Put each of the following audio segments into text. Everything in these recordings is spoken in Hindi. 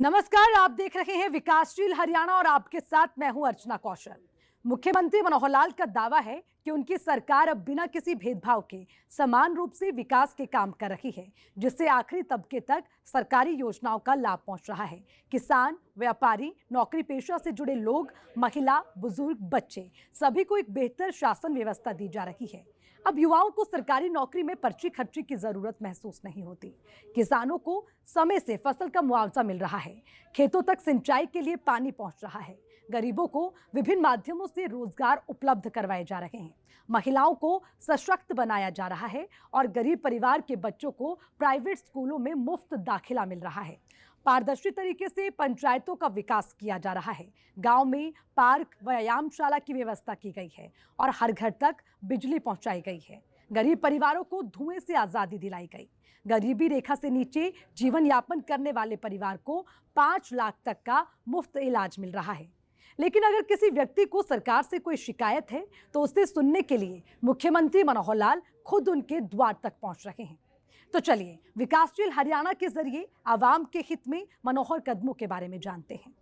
नमस्कार, आप देख रहे हैं विकासशील हरियाणा और आपके साथ मैं हूं अर्चना कौशल। मुख्यमंत्री मनोहर लाल का दावा है कि उनकी सरकार अब बिना किसी भेदभाव के समान रूप से विकास के काम कर रही है, जिससे आखिरी तबके तक सरकारी योजनाओं का लाभ पहुंच रहा है। किसान, व्यापारी, नौकरी पेशा से जुड़े लोग, महिला, बुजुर्ग, बच्चे सभी को एक बेहतर शासन व्यवस्था दी जा रही है। अब युवाओं को सरकारी नौकरी में पर्ची खर्ची की जरूरत महसूस नहीं होती। किसानों को समय से फसल का मुआवजा मिल रहा है। खेतों तक सिंचाई के लिए पानी पहुंच रहा है। गरीबों को विभिन्न माध्यमों से रोजगार उपलब्ध करवाए जा रहे हैं। महिलाओं को सशक्त बनाया जा रहा है और गरीब परिवार के बच्चों को प्राइवेट स्कूलों में मुफ्त दाखिला मिल रहा है। पारदर्शी तरीके से पंचायतों का विकास किया जा रहा है। गांव में पार्क, व्यायामशाला की व्यवस्था की गई है और हर घर तक बिजली पहुंचाई गई है। गरीब परिवारों को धुएं से आजादी दिलाई गई। गरीबी रेखा से नीचे जीवन यापन करने वाले परिवार को 5 लाख तक का मुफ्त इलाज मिल रहा है। लेकिन अगर किसी व्यक्ति को सरकार से कोई शिकायत है तो उसे सुनने के लिए मुख्यमंत्री मनोहर लाल खुद उनके द्वार तक पहुंच रहे हैं। तो चलिए विकासशील हरियाणा के जरिए आवाम के हित में मनोहर कदमों के बारे में जानते हैं।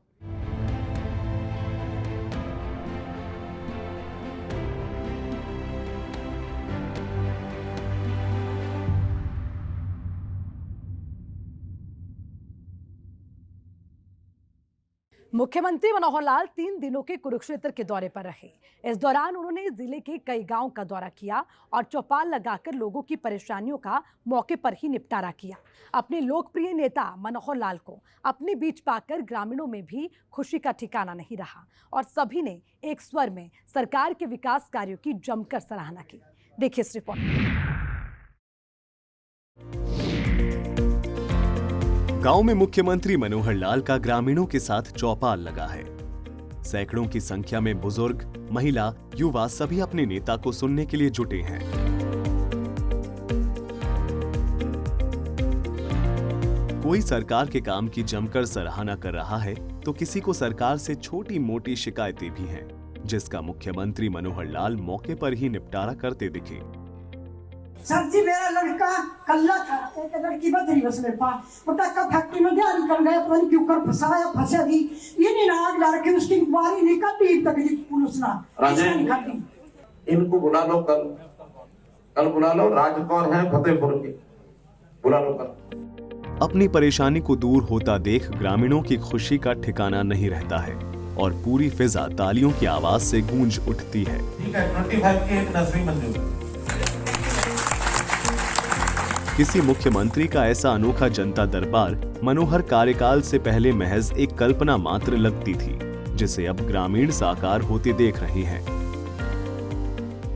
मुख्यमंत्री मनोहर लाल 3 दिनों के कुरुक्षेत्र के दौरे पर रहे। इस दौरान उन्होंने जिले के कई गांवों का दौरा किया और चौपाल लगाकर लोगों की परेशानियों का मौके पर ही निपटारा किया। अपने लोकप्रिय नेता मनोहर लाल को अपने बीच पाकर ग्रामीणों में भी खुशी का ठिकाना नहीं रहा और सभी ने एक स्वर में सरकार के विकास कार्यों की जमकर सराहना की। देखिए इस रिपोर्ट। गांव में मुख्यमंत्री मनोहर लाल का ग्रामीणों के साथ चौपाल लगा है। सैकड़ों की संख्या में बुजुर्ग, महिला, युवा सभी अपने नेता को सुनने के लिए जुटे हैं। कोई सरकार के काम की जमकर सराहना कर रहा है तो किसी को सरकार से छोटी मोटी शिकायतें भी हैं, जिसका मुख्यमंत्री मनोहर लाल मौके पर ही निपटारा करते दिखे। सर जी, मेरा लड़का कल्ला था, एक लड़की बदरी बस मेरे पास पटाखा फैक्ट्री में गया, निकल गया, पता नहीं क्यों कर फंसा दी। ये नहीं नाग डाल के उसकी इंक्वायरी नहीं करती, तकलीफ पुलिस ना इनको बुला लो, कल बुला लो। राजकौर है फतेहपुर के, बुला लो कल। अपनी परेशानी को दूर होता देख ग्रामीणों की खुशी का ठिकाना नहीं रहता है और पूरी फिजा तालियों की आवाज से गूंज उठती है। ठीक है, 25 की एक नजरी मंजूर। किसी मुख्यमंत्री का ऐसा अनोखा जनता दरबार मनोहर कार्यकाल से पहले महज एक कल्पना मात्र लगती थी, जिसे अब ग्रामीण साकार होते देख रहे हैं।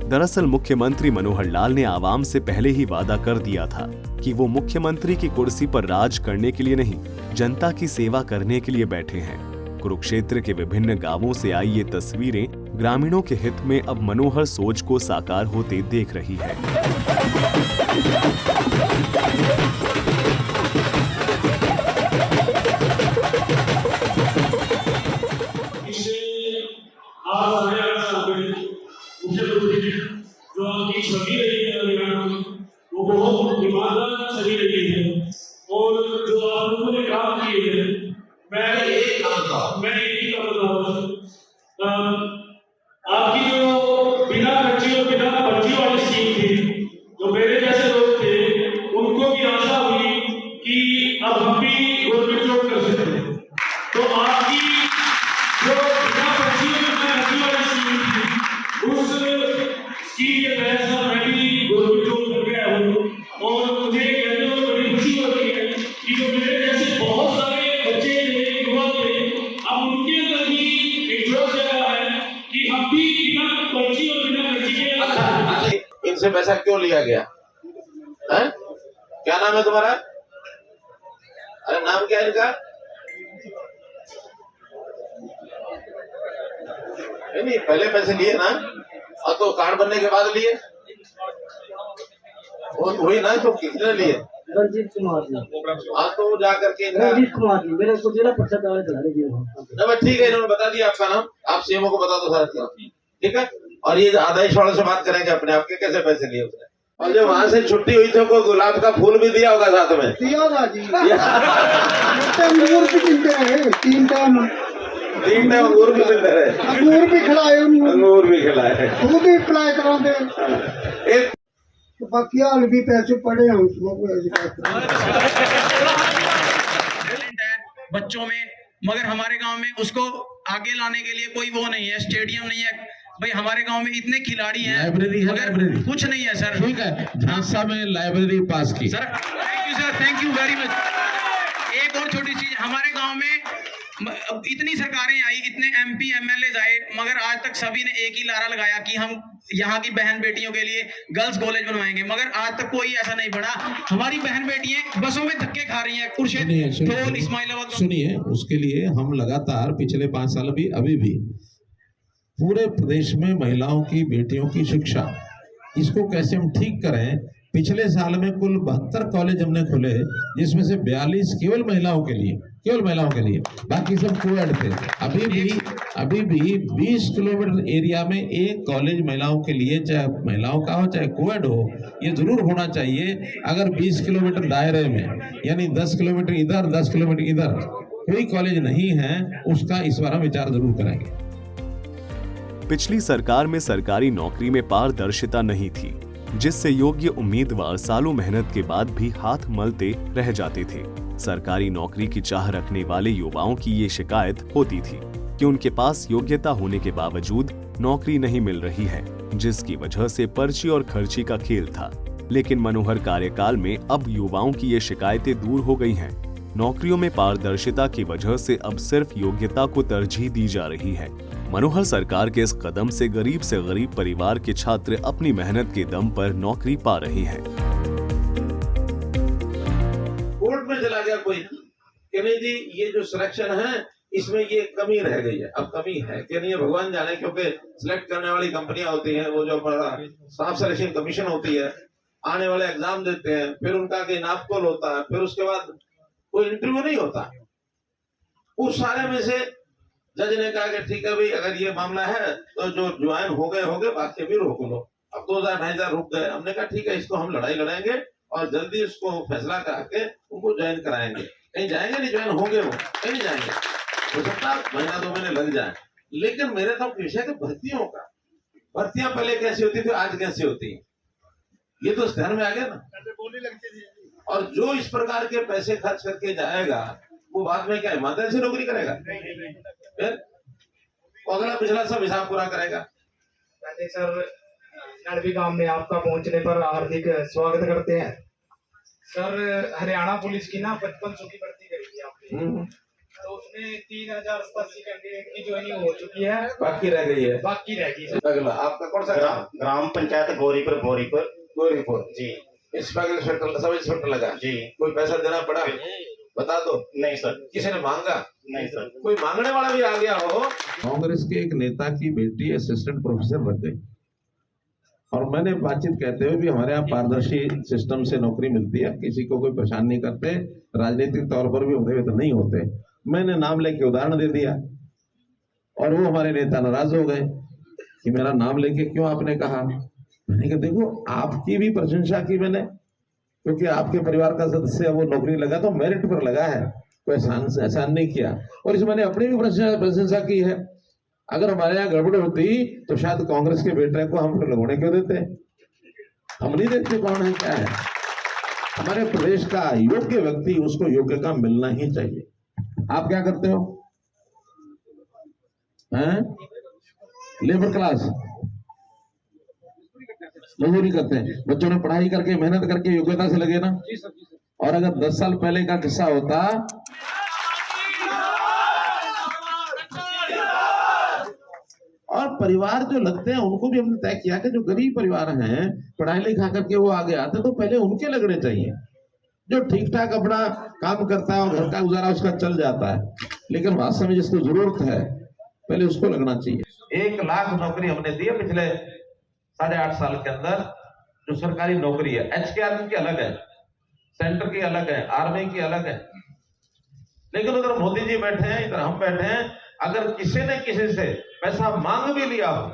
दरअसल मुख्यमंत्री मनोहर लाल ने आवाम से पहले ही वादा कर दिया था कि वो मुख्यमंत्री की कुर्सी पर राज करने के लिए नहीं, जनता की सेवा करने के लिए बैठे हैं। कुरुक्षेत्र के विभिन्न गांवों से आई ये तस्वीरें ग्रामीणों के हित में अब मनोहर सोच को साकार होते देख रही है। जो आपकी छवि रही है हरियाणा में, वो बहुत ईमानदार छवि रही है और जो आप लोगों ने काम किए हैं, मैं यही काम आपकी जो बिना खर्ची और बिना पर्ची वाली स्कीम थी, जो मेरे जैसे लोग थे, उनको भी आशा हुई कि अब हम भी गवर्नमेंट जॉब कर सकते हैं। तो आपकी जो बिना पर्ची और बिना खर्ची वाली स्कीम थी, उस स्कीम के तहत मैं भी गवर्नमेंट जॉब कर गया हूँ और मुझे कहते हुए बड़ी खुशी हो रही है कि जो मेरे जैसे बहुत सारे बच्चे थे, युवा थे, अब उनके अंदर भी एक जोश जगा है कि हम भी बिना पर्ची और बिना खर्ची के। इनसे पैसा क्यों लिया गया है? क्या नाम है तुम्हारा? अरे नाम क्या है इनका? नहीं, पहले पैसे लिए ना, और तो कार्ड बनने के बाद लिए वही ना, तो कितने लिए? रंजीत कुमार जी। हाँ, तो जा करके रंजीत कुमार जी मेरे को जिला परिषद वाले चला लीजिए। ठीक है, इन्होंने बता दिया आपका नाम, आप सीएमओ को बता दो सारा, ठीक है। और ये आदेश वालों से बात करेंगे अपने आप के कैसे पैसे लिए उसने। और जब वहां से छुट्टी हुई तो कोई गुलाब का फूल भी दिया होगा साथ में। दिया होगा जी। अंगूर भी मिलते रहे 3 टाइम। 3 टाइम अंगूर भी मिलते रहे। अंगूर भी खिलाए, अंगूर भी खिलाए, दूध भी पिलाए कराते। एक बाकी हाल भी पैसे पड़े हैं उसमें कोई ऐसी बात टैलेंट है बच्चों में, मगर हमारे गांव में उसको आगे लाने के लिए कोई वो नहीं है, स्टेडियम नहीं है भाई। हमारे गांव में इतने खिलाड़ी हैं, लाइब्रेरी है, मगर लाइब्रेरी कुछ नहीं है सर। ठीक है, झांसा में लाइब्रेरी पास की sir thank you sir, thank you very much. एक और छोटी चीज, हमारे गांव में इतनी सरकारें आई, इतने MP MLA आए, मगर आज तक सभी ने एक ही नारा लगाया कि हम यहाँ की बहन बेटियों के लिए गर्ल्स कॉलेज बनवाएंगे, मगर आज तक कोई ऐसा नहीं बना। हमारी बहन बेटियां बसों में धक्के खा रही हैं, कुरुक्षेत्र, इस्माइलाबाद। सुनिए, उसके लिए हम लगातार पिछले 5 साल अभी भी पूरे प्रदेश में महिलाओं की, बेटियों की शिक्षा, इसको कैसे हम ठीक करें। पिछले साल में कुल 72 कॉलेज हमने खोले, जिसमें से 42 केवल महिलाओं के लिए, बाकी सब कोएड थे। अभी भी 20 किलोमीटर एरिया में एक कॉलेज महिलाओं के लिए, चाहे महिलाओं का हो चाहे कोएड हो, ये जरूर होना चाहिए। अगर 20 किलोमीटर दायरे में, यानी 10 किलोमीटर इधर 10 किलोमीटर इधर कोई कॉलेज नहीं है, उसका इस बार हम विचार जरूर करेंगे। पिछली सरकार में सरकारी नौकरी में पारदर्शिता नहीं थी, जिससे योग्य उम्मीदवार सालों मेहनत के बाद भी हाथ मलते रह जाते थे। सरकारी नौकरी की चाह रखने वाले युवाओं की ये शिकायत होती थी कि उनके पास योग्यता होने के बावजूद नौकरी नहीं मिल रही है, जिसकी वजह से पर्ची और खर्ची का खेल था। लेकिन मनोहर कार्यकाल में अब युवाओं की ये शिकायतें दूर हो गई हैं। नौकरियों में पारदर्शिता की वजह से अब सिर्फ योग्यता को तरजीह दी जा रही है। मनोहर सरकार के इस कदम से गरीब परिवार के छात्र अपनी मेहनत के दम पर नौकरी पा रहे हैं। कोर्ट में चला गया कोई कि नहीं जी, ये जो सिलेक्शन है इसमें ये कमी रह गई है। अब कमी है कि नहीं है भगवान जाने, क्योंकि सिलेक्ट करने वाली कंपनियां होती हैं, वो जो स्टाफ सिलेक्शन कमीशन होती है, आने वाले एग्जाम देते हैं, फिर उनका नाप तोल होता है, फिर उसके बाद कोई इंटरव्यू नहीं होता। उस सारे में से जज ने कहा कि ठीक है भाई, अगर ये मामला है तो जो ज्वाइन हो गए बाकी भी रोक लो। अब 2000-2500 रुक गए। हमने कहा ठीक है, इसको हम लड़ाई लड़ाएंगे और जल्दी उसको फैसला करके उनको ज्वाइन कराएंगे। कहीं जाएंगे नहीं, ज्वाइन होंगे, वो कहीं नहीं जाएंगे, हो सकता महीना 2 महीने लग जाए। लेकिन मेरे तो विषय कि भर्तियों का, भर्तियां पहले कैसी होती थी, आज कैसी होती है, ये तो ध्यान में आ गया ना। और जो इस प्रकार के पैसे खर्च करके जाएगा, वो बाद में क्या ईमानदारी से नौकरी करेगा, फिर अगला पिछला सब हिसाब पूरा करेगा। पहले सर, नड़वी गांव में आपका पहुंचने पर हार्दिक स्वागत करते हैं। सर, हरियाणा पुलिस की ना 5500 की भर्ती करी थी आपने, तो उसमें 3080 कैंडिडेट की ज्वाइनिंग हो चुकी है, बाकी रह गई है। अगला आपका कौन सा ग्राम पंचायत गौरीपुर जी। इंस्पेक्टर सब इंस्पेक्टर लगा जी। कोई पैसा देना पड़ा? बता दो। नहीं सर। किसी ने मांगा? नहीं सर। कोई मांगने वाला भी आ गया हो? कांग्रेस के एक नेता की बेटी असिस्टेंट प्रोफेसर बन गई, और मैंने बातचीत कहते हुए भी हमारे यहाँ पारदर्शी सिस्टम से नौकरी मिलती है, किसी को कोई परेशान नहीं करते, राजनीतिक तौर पर भी होते हुए तो नहीं होते। मैंने नाम लेके उदाहरण दे दिया और वो हमारे नेता नाराज हो गए कि मेरा नाम लेके क्यों आपने कहा। मैंने कहा देखो, आपकी भी प्रशंसा की मैंने, क्योंकि आपके परिवार का सदस्य वो नौकरी लगा तो मेरिट पर लगा है, कोई एहसान नहीं किया, और इसमें मैंने अपनी भी प्रशंसा की है। अगर हमारे यहाँ गड़बड़ होती तो शायद कांग्रेस के बेटे को हम लगवाने क्यों देते? हम नहीं देखते कौन है क्या है। हमारे प्रदेश का योग्य व्यक्ति, उसको योग्य काम मिलना ही चाहिए। आप क्या करते हो? हैं? लेबर क्लास मजदूरी करते हैं। बच्चों ने पढ़ाई करके, मेहनत करके योग्यता से लगे ना। और अगर 10 साल पहले का किस्सा होता, और परिवार जो लगते हैं उनको भी हमने तय किया कि जो गरीब परिवार हैं, पढ़ाई लिखा करके वो आगे आते, तो पहले उनके लगने चाहिए। जो ठीक ठाक अपना काम करता है और घर का गुजारा उसका चल जाता है, लेकिन वास्तव में जिसको जरूरत है पहले उसको लगना चाहिए। 1 लाख नौकरी हमने दी है पिछले 8.5 साल के अंदर। जो सरकारी नौकरी है, HKR की अलग है, सेंटर की अलग है, आर्मी की अलग है। लेकिन उधर मोदी जी बैठे हैं, इधर हम बैठे हैं। अगर किसी ने किसी से पैसा मांग भी लिया हो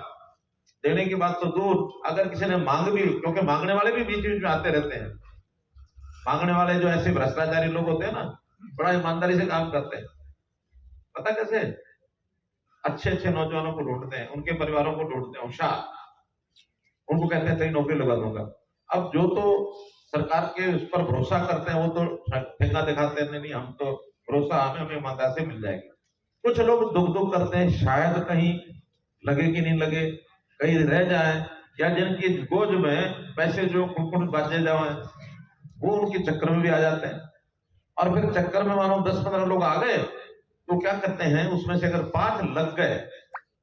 देने की बात तो दूर, अगर किसी ने मांग भी, क्योंकि मांगने वाले भी बीच बीच में आते रहते हैं, मांगने वाले जो ऐसे भ्रष्टाचारी लोग होते हैं ना, बड़ा ईमानदारी से काम करते हैं। पता कैसे? अच्छे अच्छे नौजवानों को ढूंढते हैं, उनके परिवारों को ढूंढते हैं, होशियार, उनको कहते हैं तेरी नौकरी लगा दूंगा। अब जो तो सरकार के उस पर भरोसा करते हैं वो तो ठेंगा दिखाते हैं, नहीं हम तो भरोसा हमें ईमानदार से मिल जाएगी। कुछ लोग दुख दुख करते हैं, शायद कहीं लगे कि नहीं लगे, कहीं रह जाए, या जिनकी गोद में पैसे जो कुट बाजे जाए वो उनके चक्कर में भी आ जाते हैं। और फिर चक्कर में मानो 10-15 लोग आ गए तो क्या करते हैं, उसमें से अगर 5 लग गए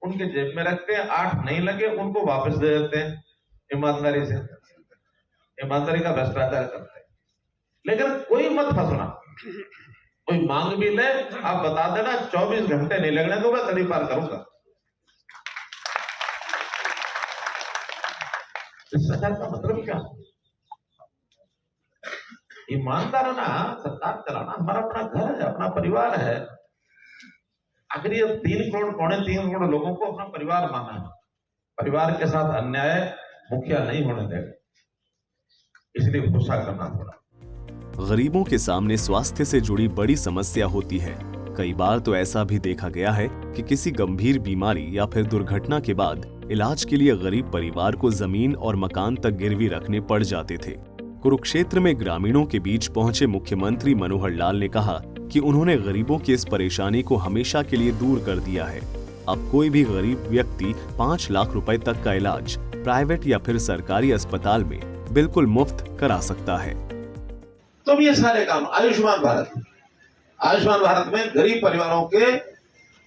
उनके जेब में रखते हैं, 8 नहीं लगे उनको वापस दे देते हैं, ईमानदारी से, ईमानदारी का भ्रष्टाचार करते हैं। लेकिन कोई मत फंसना, कोई मांग भी ले, आप बता देना 24 घंटे नहीं लगने दूंगा, तभी पार करूंगा। इस सरकार का मतलब क्या? ईमानदार ना सरकार चलाना, हमारा अपना घर है, अपना परिवार है। आखिर ये 3 करोड़, 3.25 करोड़ लोगों को अपना परिवार माना है। परिवार के साथ अन्याय मुखिया नहीं होने देगा, इसलिए गुस्सा करना पड़ा। गरीबों के सामने स्वास्थ्य से जुड़ी बड़ी समस्या होती है। कई बार तो ऐसा भी देखा गया है कि किसी गंभीर बीमारी या फिर दुर्घटना के बाद इलाज के लिए गरीब परिवार को जमीन और मकान तक गिरवी रखने पड़ जाते थे। कुरुक्षेत्र में ग्रामीणों के बीच पहुंचे मुख्यमंत्री मनोहर लाल ने कहा कि उन्होंने गरीबों की इस परेशानी को हमेशा के लिए दूर कर दिया है। अब कोई भी गरीब व्यक्ति 5 लाख रुपए तक का इलाज प्राइवेट या फिर सरकारी अस्पताल में बिल्कुल मुफ्त करा सकता है। तो ये सारे काम आयुष्मान भारत में गरीब परिवारों के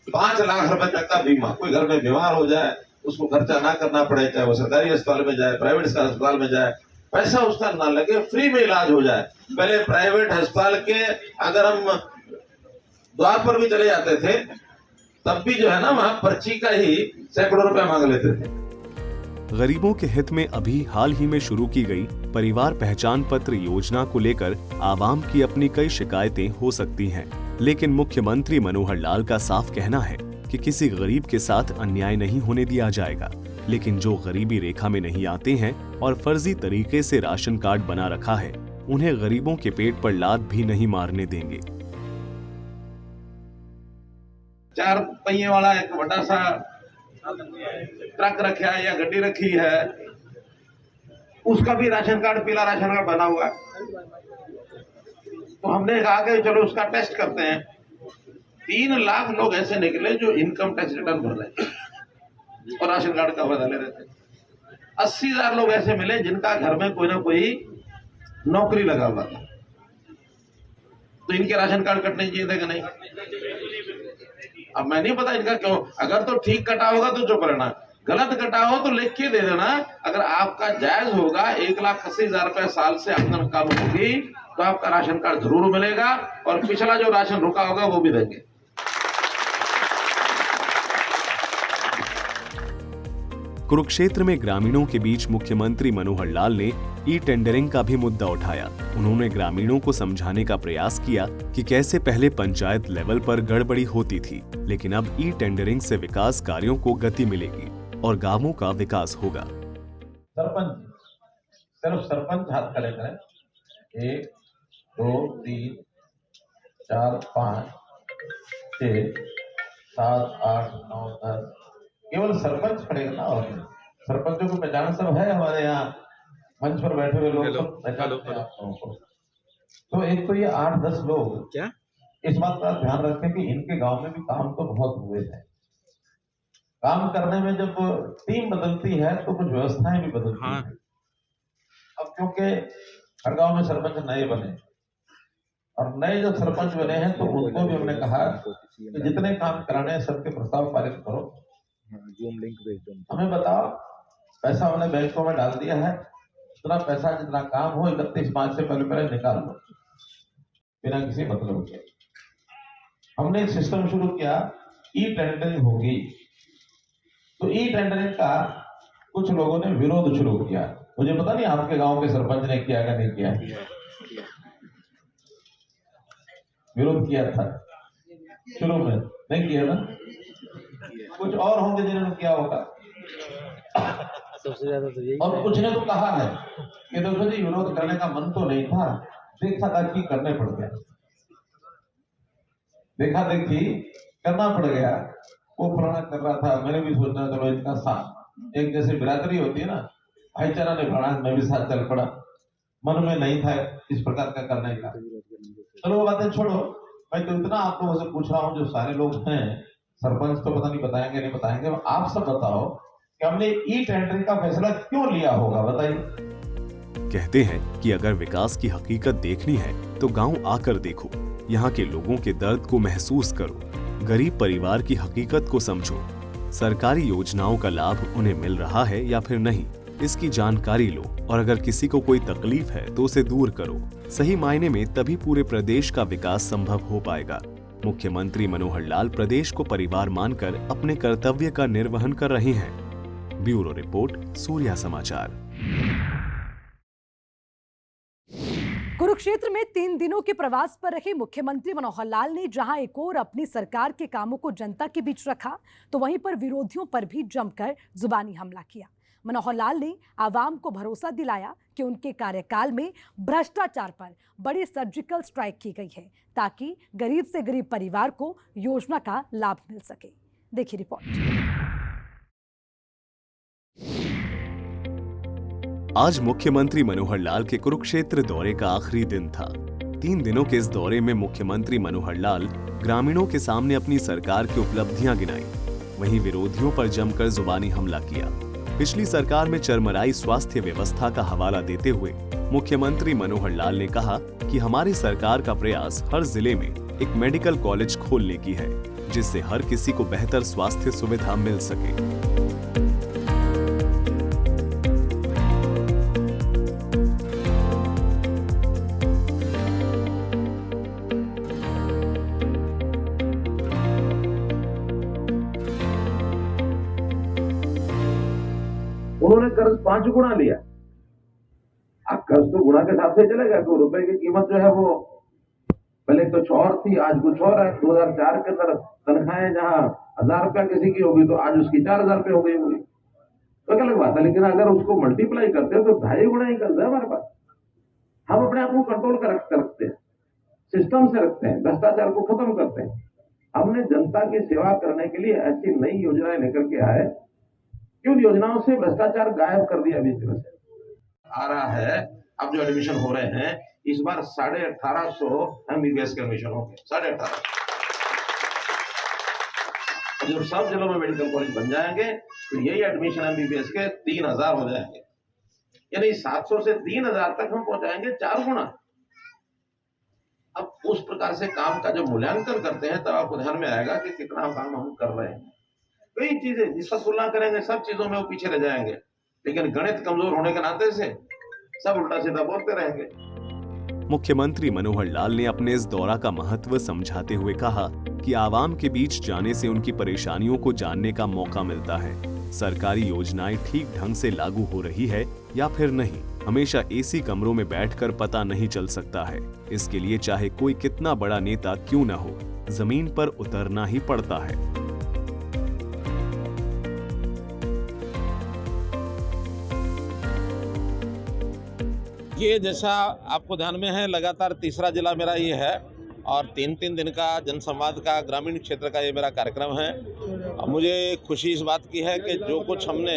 5 लाख रुपए तक का बीमा, कोई घर में बीमार हो जाए उसको खर्चा ना करना पड़े, चाहे वो सरकारी अस्पताल में जाए, प्राइवेट अस्पताल में जाए, पैसा उसका ना लगे, फ्री में इलाज हो जाए। पहले प्राइवेट अस्पताल के अगर हम द्वार पर भी चले जाते थे तब भी जो है ना, वहां पर्ची का ही सैकड़ों रुपए मांग लेते थे। गरीबों के हित में अभी हाल ही में शुरू की गई परिवार पहचान पत्र योजना को लेकर आवाम की अपनी कई शिकायतें हो सकती हैं, लेकिन मुख्यमंत्री मनोहर लाल का साफ कहना है कि किसी गरीब के साथ अन्याय नहीं होने दिया जाएगा। लेकिन जो गरीबी रेखा में नहीं आते हैं और फर्जी तरीके से राशन कार्ड बना रखा है, उन्हें गरीबों के पेट पर लात भी नहीं मारने देंगे। 4 पहिए वाला एक बड़ा सा ट्रक रखा है या गड्डी रखी है, उसका भी राशन कार्ड, पीला राशन कार्ड बना हुआ है। तो हमने कहा कि चलो उसका टेस्ट करते हैं। 3 लाख लोग ऐसे निकले जो इनकम टैक्स रिटर्न भर रहे और राशन कार्ड का बदले रहते। 80,000 लोग ऐसे मिले जिनका घर में कोई ना कोई नौकरी लगा हुआ था। तो इनके राशन कार्ड कटने चाहिए थे कि नहीं? अब मैं नहीं पता इनका क्यों, अगर तो ठीक कटा होगा तो चुप रहना, गलत कटा हो तो लिख के दे देना। अगर आपका जायज होगा 1,80,000 रुपए साल से आमदन कम होगी तो आपका राशन कार्ड जरूर मिलेगा और पिछला जो राशन रुका होगा वो भी देंगे। कुरुक्षेत्र में ग्रामीणों के बीच मुख्यमंत्री मनोहर लाल ने ई टेंडरिंग का भी मुद्दा उठाया। उन्होंने ग्रामीणों को समझाने का प्रयास किया कि कैसे पहले पंचायत लेवल पर गड़बड़ी होती थी, लेकिन अब ई टेंडरिंग से विकास कार्यों को गति मिलेगी और गांवों का विकास होगा। सिर्फ सरपंच हाथ खड़े करें। 1 2 3 4 5 6 7 8 9 10 केवल सरपंच खड़े ना, और सरपंचों को पहचान सब है हमारे यहाँ मंच पर बैठे हुए लोग सब पहचानते हैं आप लोगों को। तो एक तो ये 8-10 लोग क्या इस बात का ध्यान रखें कि इनके गांव में भी काम तो बहुत हुए हैं। काम करने में जब टीम बदलती है तो कुछ व्यवस्थाएं भी बदलती हैं। अब क्योंकि हर गांव में सरपंच नए बने और नए जो सरपंच बने हैं तो उनको भी हमने कहा कि जितने काम कराने हैं सबके प्रस्ताव पारित करो, जूम लिंक भेज दो, हमें बताओ, पैसा हमने बैंकों में डाल दिया है, जितना पैसा जितना काम हो 31 मार्च से पहले निकाल लो बिना किसी मतलब के। हमने एक सिस्टम शुरू किया, ई टेंडरिंग होगी। तो ई टेंडरिंग का कुछ लोगों ने विरोध शुरू किया। मुझे पता नहीं आपके गांव के सरपंच ने किया या नहीं किया, विरोध किया था शुरू में, नहीं किया ना? कुछ और होंगे जिन्होंने किया होगा। सबसे ज्यादा तो यही और कुछ ने तो कहा है कि देखो जी विरोध करने का मन तो नहीं था, देखा देखी करने पड़ गया, देखा देखी करना पड़ गया। वो फलाना कर रहा था, मैंने भी सोचा चलो इनका साथ, एक जैसे बिरादरी होती है ना, भाईचारा ने बढ़ा, मैं भी साथ चल पड़ा, मन में नहीं था इस प्रकार का करने का। चलो वो बातें छोड़ो, मैं तो इतना आप लोगों से पूछ रहा हूँ, जो सारे लोग हैं, सरपंच तो पता नहीं बताएंगे नहीं बताएंगे, आप सब बताओ कि हमने ई टेंडरिंग का फैसला क्यों लिया होगा, बताइए। कहते हैं कि अगर विकास की हकीकत देखनी है तो गांव आकर देखो, यहाँ के लोगों के दर्द को महसूस करो, गरीब परिवार की हकीकत को समझो, सरकारी योजनाओं का लाभ उन्हें मिल रहा है या फिर नहीं, इसकी जानकारी लो, और अगर किसी को कोई तकलीफ है तो उसे दूर करो। सही मायने में तभी पूरे प्रदेश का विकास संभव हो पाएगा। मुख्यमंत्री मनोहर लाल प्रदेश को परिवार मानकर अपने कर्तव्य का निर्वहन कर रहे हैं। ब्यूरो रिपोर्ट, सूर्या समाचार। कुरुक्षेत्र में 3 दिनों के प्रवास पर रहे मुख्यमंत्री मनोहर लाल ने जहां एक ओर अपनी सरकार के कामों को जनता के बीच रखा, तो वहीं पर विरोधियों पर भी जमकर जुबानी हमला किया। मनोहर लाल ने आवाम को भरोसा दिलाया कि उनके कार्यकाल में भ्रष्टाचार पर बड़ी सर्जिकल स्ट्राइक की गई है, ताकि गरीब से गरीब परिवार को योजना का लाभ मिल सके। देखिए रिपोर्ट। आज मुख्यमंत्री मनोहर लाल के कुरुक्षेत्र दौरे का आखिरी दिन था। 3 दिनों के इस दौरे में मुख्यमंत्री मनोहर लाल ग्रामीणों के सामने अपनी सरकार की उपलब्धियां गिनाई, वहीं विरोधियों पर जमकर जुबानी हमला किया। पिछली सरकार में चरमराई स्वास्थ्य व्यवस्था का हवाला देते हुए मुख्यमंत्री मनोहर लाल ने कहा कि हमारी सरकार का प्रयास हर जिले में एक मेडिकल कॉलेज खोलने की है, जिससे हर किसी को बेहतर स्वास्थ्य सुविधा मिल सके। उन्होंने कर्ज 5 गुना लिया। अब कर्ज तो गुना के हिसाब से चलेगा, तो रुपए की कीमत जो है वो पहले कुछ और थी, आज कुछ और है। 2004 के अंदर तनख्वाहें जहां 1000 रुपया किसी की होगी, तो आज उसकी 4000 रुपये हो गई होगी, तो क्या अलग बात है। लेकिन अगर उसको मल्टीप्लाई करते हैं तो 2.5 गुना ही कर्ज है हमारे पास। हम अपने आप को कंट्रोल कर रखते हैं, सिस्टम से रखते हैं, भ्रष्टाचार को खत्म करते हैं। हमने जनता की सेवा करने के लिए ऐसी नई योजनाएं लेकर के आए कि उन योजनाओं से भ्रष्टाचार गायब कर दिया बीच में से। आ रहा है, अब जो एडमिशन हो रहे हैं इस बार 1850 MBBS के एडमिशन हो गए, 1850। जब सब जिलों में मेडिकल कॉलेज बन जाएंगे तो यही एडमिशन MBBS के 3000 हो जाएंगे, यानी 700 से 3000 तक हम पहुंचाएंगे, 4 गुना। अब उस प्रकार से काम का जब मूल्यांकन करते हैं तब आपको ध्यान में आएगा कि कितना काम हम कर रहे हैं। कई चीजें जिसका तुलना करेंगे सब चीजों में वो पीछे रह जाएंगे, लेकिन गणित कमजोर होने के नाते से सब उल्टा सीधा बोलते रहेंगे। मुख्यमंत्री मनोहर लाल ने अपने इस दौरा का महत्व समझाते हुए कहा कि आवाम के बीच जाने से उनकी परेशानियों को जानने का मौका मिलता है, सरकारी योजनाएं ठीक ढंग से लागू हो रही है या फिर नहीं। हमेशा एसी कमरों में बैठकर पता नहीं चल सकता है, इसके लिए चाहे कोई कितना बड़ा नेता क्यों न हो, जमीन पर उतरना ही पड़ता है। ये जैसा आपको ध्यान में है, लगातार तीसरा जिला मेरा ये है और 3 दिन का जनसंवाद का ग्रामीण क्षेत्र का ये मेरा कार्यक्रम है। अब मुझे खुशी इस बात की है कि जो कुछ हमने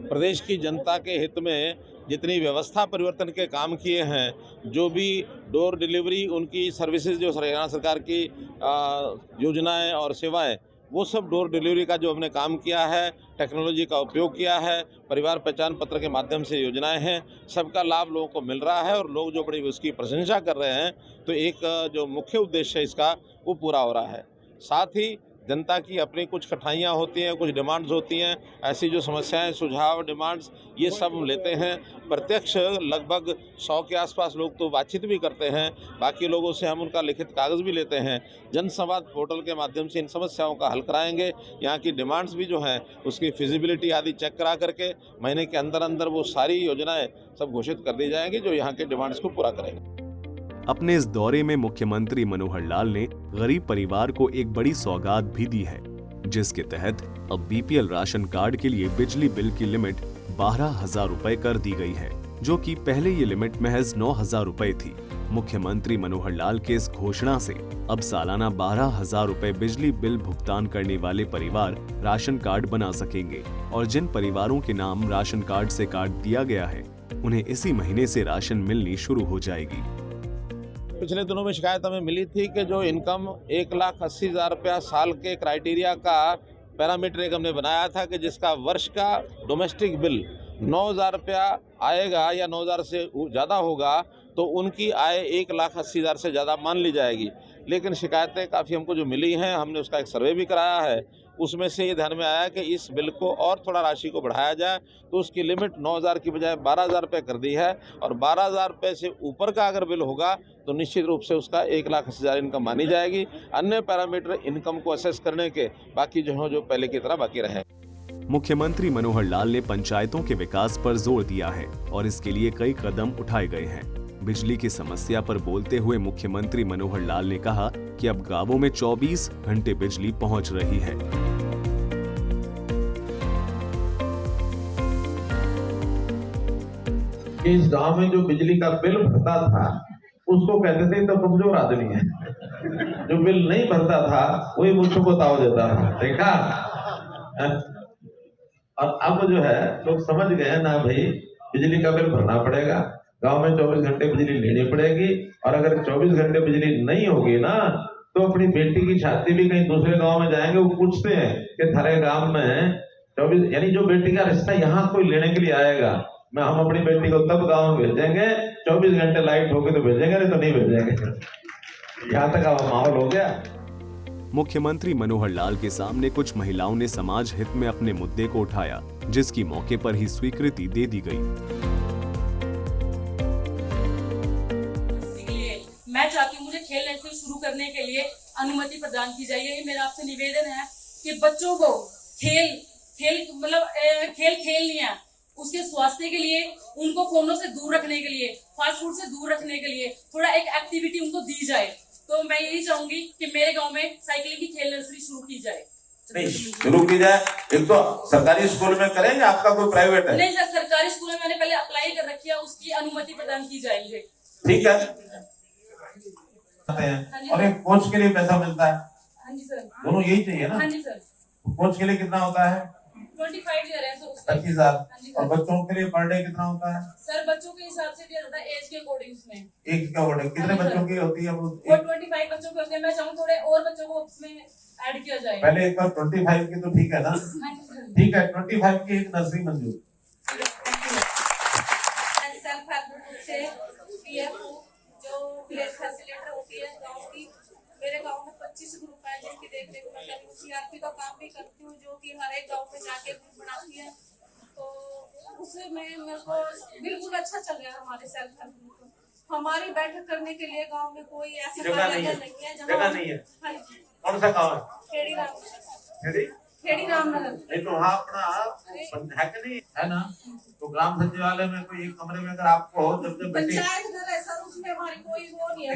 प्रदेश की जनता के हित में जितनी व्यवस्था परिवर्तन के काम किए हैं, जो भी डोर डिलीवरी उनकी सर्विसेज जो हरियाणा सरकार की योजनाएं और सेवाएं, वो सब डोर डिलीवरी का जो हमने काम किया है, टेक्नोलॉजी का उपयोग किया है, परिवार पहचान पत्र के माध्यम से योजनाएं हैं, सबका लाभ लोगों को मिल रहा है और लोग जो बड़ी उसकी प्रशंसा कर रहे हैं, तो एक जो मुख्य उद्देश्य है इसका वो पूरा हो रहा है। साथ ही जनता की अपनी कुछ कठिनाइयाँ होती हैं, कुछ डिमांड्स होती हैं, ऐसी जो समस्याएं, सुझाव, डिमांड्स, ये सब हम लेते हैं। प्रत्यक्ष लगभग 100 के आसपास लोग तो बातचीत भी करते हैं, बाकी लोगों से हम उनका लिखित कागज़ भी लेते हैं। जनसंवाद पोर्टल के माध्यम से इन समस्याओं का हल कराएंगे। यहाँ की डिमांड्स भी जो हैं उसकी फिजिबिलिटी आदि चेक करा करके महीने के अंदर अंदर वो सारी योजनाएँ सब घोषित कर दी जाएंगी जो यहाँ के डिमांड्स को पूरा करेंगे। अपने इस दौरे में मुख्यमंत्री मनोहर लाल ने गरीब परिवार को एक बड़ी सौगात भी दी है। जिसके तहत अब बीपीएल राशन कार्ड के लिए बिजली बिल की लिमिट 12,000 रुपए कर दी गई है, जो कि पहले ये लिमिट महज 9,000 रुपए थी। मुख्यमंत्री मनोहर लाल के इस घोषणा से अब सालाना 12,000 रुपए बिजली बिल भुगतान करने वाले परिवार राशन कार्ड बना सकेंगे और जिन परिवारों के नाम राशन कार्ड से काट दिया गया है, उन्हें इसी महीने से राशन मिलनी शुरू हो जाएगी। पिछले दिनों में शिकायत हमें मिली थी कि जो इनकम 1,80,000 रुपया साल के क्राइटेरिया का पैरामीटर एक हमने बनाया था कि जिसका वर्ष का डोमेस्टिक बिल 9,000 रुपया आएगा या 9,000 से ज़्यादा होगा तो उनकी आय 1,80,000 से ज़्यादा मान ली जाएगी। लेकिन शिकायतें काफ़ी हमको जो मिली हैं, हमने उसका एक सर्वे भी कराया है, उसमें से ये ध्यान में आया कि इस बिल को और थोड़ा राशि को बढ़ाया जाए, तो उसकी लिमिट 9,000 की बजाय 12,000 रुपये कर दी है और 12,000 रुपये से ऊपर का अगर बिल होगा तो निश्चित रूप से उसका 1,80,000 इनकम मानी जाएगी। अन्य पैरामीटर इनकम को असेस करने के बाकी जो पहले की तरह बाकी रहे। मुख्यमंत्री मनोहर लाल ने पंचायतों के विकास पर जोर दिया है और इसके लिए कई कदम उठाए गए हैं। बिजली की समस्या पर बोलते हुए मुख्यमंत्री मनोहर लाल ने कहा कि अब गांवों में 24 घंटे बिजली पहुंच रही है। इस गांव में जो बिजली का बिल भरता था उसको कहते थे तो कमजोर आदमी है, जो बिल नहीं भरता था वही मुझको को ताव देता था। देखा, और अब जो है लोग समझ गए ना भाई, बिजली का बिल भरना पड़ेगा, गांव में 24 घंटे बिजली लेनी पड़ेगी और अगर 24 घंटे बिजली नहीं होगी ना तो अपनी बेटी की शादी भी कहीं दूसरे गांव में जाएंगे, वो पूछते हैं कि थारे गांव में 24, यानी जो बेटी का रिश्ता यहाँ कोई लेने के लिए आएगा, मैं हम अपनी बेटी को तब गांव में भेजेंगे 24 घंटे लाइट होगी तो भेजेंगे, नहीं तो नहीं भेजेंगे। यहाँ तक अब माहौल हो गया। मुख्यमंत्री मनोहर लाल के सामने कुछ महिलाओं ने समाज हित में अपने मुद्दे को उठाया, जिसकी मौके पर ही स्वीकृति दे दी गई। मैं चाहती हूँ मुझे खेल ऐसे शुरू करने के लिए अनुमति प्रदान की जाए। ये मेरा आपसे निवेदन है कि बच्चों को खेल खेलनी है, उसके स्वास्थ्य के लिए, उनको फोनों से दूर रखने के लिए, फास्ट फूड से दूर रखने के लिए थोड़ा एक एक्टिविटी उनको दी जाए। तो मैं यही चाहूंगी कि मेरे गांव में साइकिलिंग की खेल नर्सरी शुरू की जाए। नहीं शुरू की जाए, एक तो सरकारी स्कूल में करेंगे, आपका कोई प्राइवेट है? नहीं सर, सरकारी स्कूल में मैंने पहले अप्लाई कर रखी है, उसकी अनुमति प्रदान की जाएगी। ठीक है, और एक कोच के लिए पैसा मिलता है। हाँ जी सर, दोनों यही चाहिए ना? हाँ जी सर। कोच के लिए कितना होता है? 25,000 है सर। 25,000। और बच्चों के लिए पर डे कितना होता है? सर बच्चों के हिसाब से दिया जाता है एज के अकॉर्डिंग उसमें। एक का ऑर्डर कितने बच्चों की होती है? वो 25 बच्चों के होते हैं। मैं चाहूँ थोड़े और बच्चों को उसमें ऐड किया जाए। पहले एक बार 25 की तो ठीक है ना? ठीक है, 25 की एक नर्सरी मंजूर। सेल्फ हेल्प ग्रुप से पीएफओ जो विलेज फैसिलिटेटर होती है गांव की, मेरे गांव में 25 ग्रुप है जिनकी देखरेख में मैं सीआरपी का काम भी करती हूँ, जो कि हर एक गांव में जाके ग्रुप बनाती है। तो उसमें मेरे को बिल्कुल अच्छा चल रहा है हमारे सेल्फ हेल्प ग्रुप। हमारी बैठक करने के लिए गांव में कोई ऐसा जगह नहीं है, जगह नहीं है। कौन सा गाँव है? खेड़ी रामनगर। नहीं तो वहाँ अपना है कि नहीं है ना? तो ग्राम सचिवालय में कोई एक कमरे में अगर आपको जब पंचायत घर है सर, उसमें हमारी कोई वो नहीं है,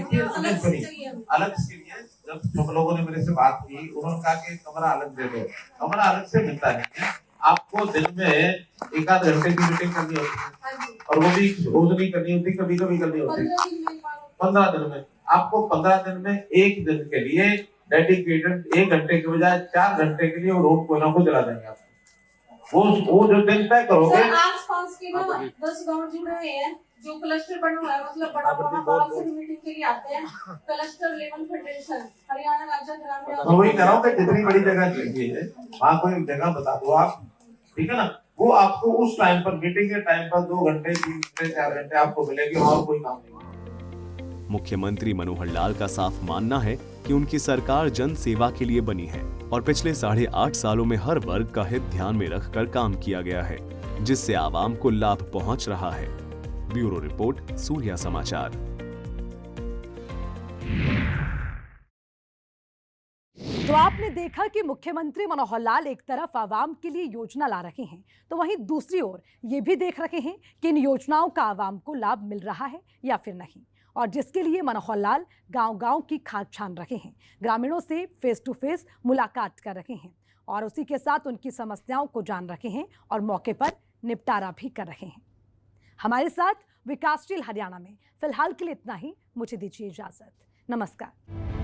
अलग से लिए। जब सब लोगों ने मेरे से बात की, उन्होंने कहा कि कमरा अलग दे दो। कमरा अलग से मिलता है, आपको दिन में 1-8 घंटे की मीटिंग करनी होती है और वो भी रोज नहीं करनी होती, कभी कभी करनी होती है। 15 दिन में आपको 15 दिन में एक दिन के लिए डेडिकेटेड 1 घंटे के बजाय 4 घंटे के लिए वो रोड कोयला को जला देंगे आप। वो जो दिन तय करोगे। आस-पास के ना 10 गांव जुड़े हुए हैं जो क्लस्टर बना हुआ है, मतलब बड़ा बड़ा बाहर से मीटिंग के लिए आते हैं। क्लस्टर लेवल फेडरेशन हरियाणा राज्य ग्रामीण। तो वही कराओ कि जितनी बड़ी जगह चाहिए है वहाँ कोई जगह बता दो आप, ठीक है ना? वो आपको उस टाइम पर मीटिंग के टाइम पर 2 घंटे 3 घंटे 4 घंटे आपको मिलेगी और कोई काम नहीं। मुख्यमंत्री मनोहर लाल का साफ मानना है कि उनकी सरकार जन सेवा के लिए बनी है और पिछले 8.5 सालों में हर वर्ग का हित ध्यान में रखकर काम किया गया है, जिससे आवाम को लाभ पहुंच रहा है। ब्यूरो रिपोर्ट, सूर्या समाचार। तो आपने देखा कि मुख्यमंत्री मनोहर लाल एक तरफ आवाम के लिए योजना ला रहे हैं, तो वहीं दूसरी ओर ये भी देख रहे हैं कि इन योजनाओं का आवाम को लाभ मिल रहा है या फिर नहीं। और जिसके लिए मनोहर लाल गांव-गांव की खाक छान रहे हैं, ग्रामीणों से फेस टू फेस मुलाकात कर रहे हैं और उसी के साथ उनकी समस्याओं को जान रहे हैं और मौके पर निपटारा भी कर रहे हैं। हमारे साथ विकासशील हरियाणा में फिलहाल के लिए इतना ही। मुझे दीजिए इजाजत। नमस्कार।